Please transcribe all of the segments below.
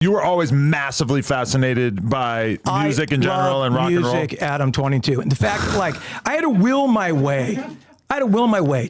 You were always massively fascinated by music in general and rock and roll? Music, Adam 22. In fact, like, I had to will my way.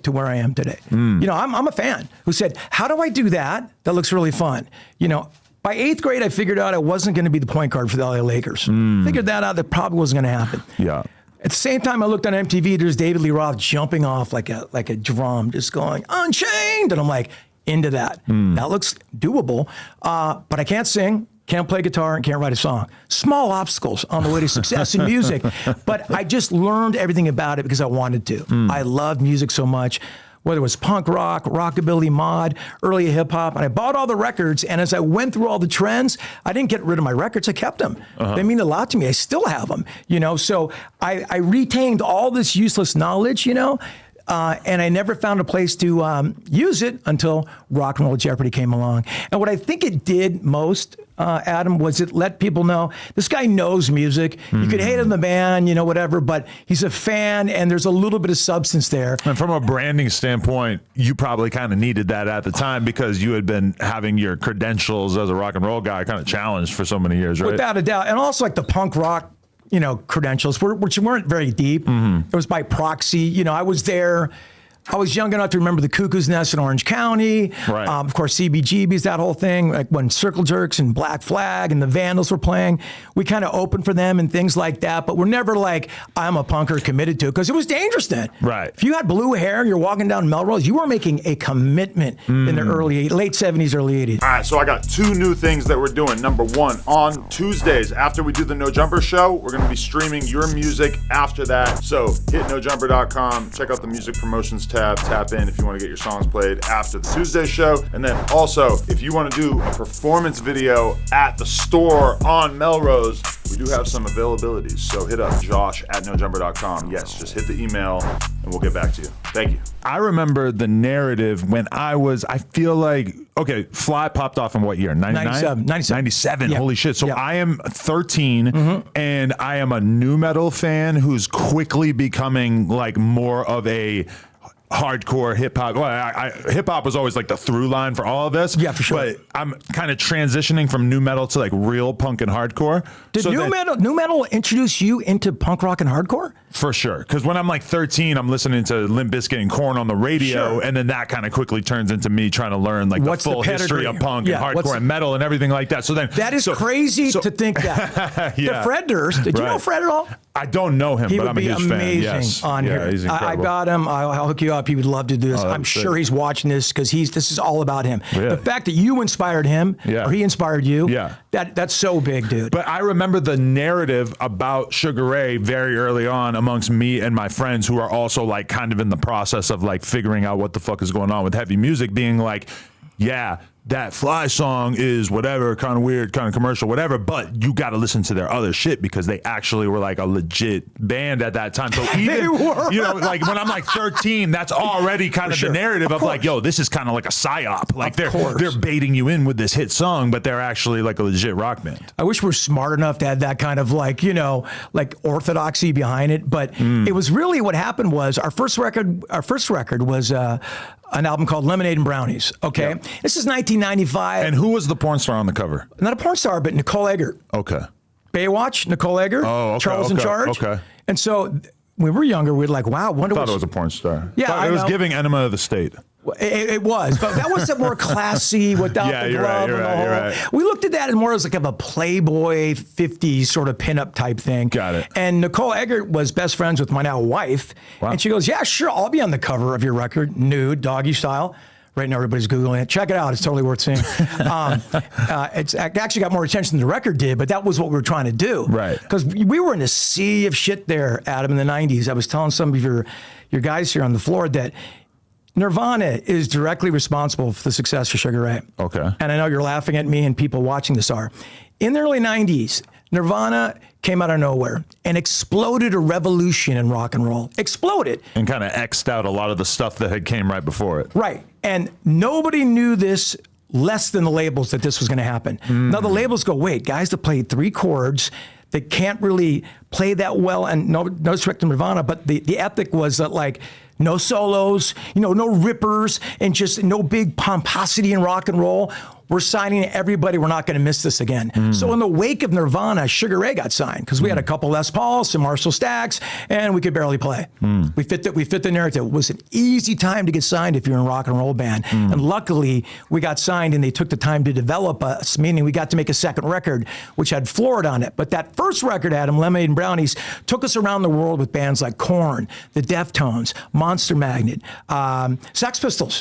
To where I am today. You know, I'm a fan who said, how do I do that? That looks really fun. You know, by 8th grade, I figured out I wasn't going to be the point guard for the LA Lakers. Figured that out. That probably wasn't going to happen. Yeah. At the same time, I looked on MTV. There's David Lee Roth jumping off like a drum, just going Unchained, and I'm like into that. That looks doable, but I can't sing, can't play guitar, and can't write a song. Small obstacles on the way to success in music, but I just learned everything about it because I wanted to. I loved music so much. Whether it was punk rock, rockabilly, mod, early hip hop, and I bought all the records. And as I went through all the trends, I didn't get rid of my records. I kept them. They mean a lot to me. I still have them, you know. So I retained all this useless knowledge, you know, and I never found a place to use it until Rock and Roll Jeopardy came along. And what I think it did most, Adam, was it let people know this guy knows music. You could hate him, the band, you know, whatever, but he's a fan and there's a little bit of substance there. And from a branding standpoint, you probably kind of needed that at the time because you had been having your credentials as a rock and roll guy kind of challenged for so many years, right? Without a doubt. And also like the punk rock, you know, credentials, which weren't very deep. It was by proxy. You know, I was there. I was young enough to remember the Cuckoo's Nest in Orange County. Right. Of course, CBGB's, that whole thing, like when Circle Jerks and Black Flag and the Vandals were playing, we kind of opened for them and things like that. But we're never like, I'm a punker committed to it, because it was dangerous then. Right. If you had blue hair and you're walking down Melrose, you were making a commitment in the late 70s, early 80s. All right, so I got 2 new things that we're doing. Number 1, on Tuesdays, after we do the No Jumper show, we're going to be streaming your music after that. So hit nojumper.com, check out the music promotions tab, tap in if you want to get your songs played after the Tuesday show. And then also, if you want to do a performance video at the store on Melrose, we do have some availabilities. So hit up Josh at nojumper.com. Yes, just hit the email and we'll get back to you. Thank you. I remember the narrative when I feel like, okay, Fly popped off in what year? 99? 97. Yeah. Holy shit. So Yeah. I am 13 and I am a nu metal fan who's quickly becoming like more of a hardcore hip hop. Well, hip hop was always like the through line for all of this. Yeah, for sure. But I'm kind of transitioning from nu metal to like real punk and hardcore. Did nu metal introduce you into punk rock and hardcore? For sure. Because when I'm like 13, I'm listening to Limp Bizkit and Korn on the radio, Sure. and then that kind of quickly turns into me trying to learn like What's the full the history pedigree? of punk Yeah, and what's hardcore and metal and everything like that. So then That is crazy to think that. Yeah. The Fred Durst, did you know Right. Fred at all? I don't know him, He but would I'm a be huge fan. amazing Yes. on Yeah, here. he's I incredible. got him. I'll hook you up. He would love to do this. I'm that's sure sick. he's watching this because this is all about him. Yeah. The fact that you inspired him, Yeah. or he inspired you, Yeah. that's so big, dude. But I remember the narrative about Sugar Ray very early on amongst me and my friends who are also like kind of in the process of like figuring out what the fuck is going on with heavy music, being like, yeah, that Fly song is whatever, kind of weird, kind of commercial, whatever, but you got to listen to their other shit because they actually were like a legit band at that time. So even, were. you know, like when I'm like 13, that's already kind of sure. the narrative of like, yo, this is kind of like a psyop. Like they're baiting you in with this hit song, but they're actually like a legit rock band. I wish we were smart enough to have that kind of like, you know, like orthodoxy behind it. But it was really what happened was our first record was an album called Lemonade and Brownies. Okay. Yep. This is 1995. And who was the porn star on the cover? Not a porn star, but Nicole Eggert. Okay. Baywatch, Nicole Eggert, Oh, okay, Charles in okay, Charge. okay. And so when we were younger, we were like, wow, wonder I thought what it was a porn star. Yeah, But I it was know. giving Enema of the State. It was, but that was more classy without Yeah, the you're glove right, and the you're whole. right. We looked at that as more as like a Playboy 50s sort of pinup type thing. Got it. And Nicole Eggert was best friends with my now wife. Wow. And she goes, yeah, sure, I'll be on the cover of your record, nude, doggy style. Right now, everybody's Googling it. Check it out. It's totally worth seeing. It's actually got more attention than the record did, but that was what we were trying to do. Right. Because we were in a sea of shit there, Adam, in the 90s. I was telling some of your guys here on the floor that Nirvana is directly responsible for the success of Sugar Ray. Okay. And I know you're laughing at me and people watching this are. In the early 90s, Nirvana came out of nowhere and exploded a revolution in rock and roll. Exploded. And kind of X'd out a lot of the stuff that had came right before it. Right. And nobody knew this less than the labels that this was going to happen. Now the labels go, wait, guys that play 3 chords that can't really play that well, and no disrespect to Nirvana, but the ethic was that like no solos, you know, no rippers, and just no big pomposity in rock and roll. we're signing everybody. We're not going to miss this again. So in the wake of Nirvana, Sugar Ray got signed because we had a couple Les Pauls, some Marshall Stacks, and we could barely play. We fit the narrative. It was an easy time to get signed if you're in a rock and roll band. And luckily, we got signed and they took the time to develop us, meaning we got to make a second record, which had Florida on it. But that first record, Adam, Lemonade and Brownies, took us around the world with bands like Korn, the Deftones, Monster Magnet, Sex Pistols.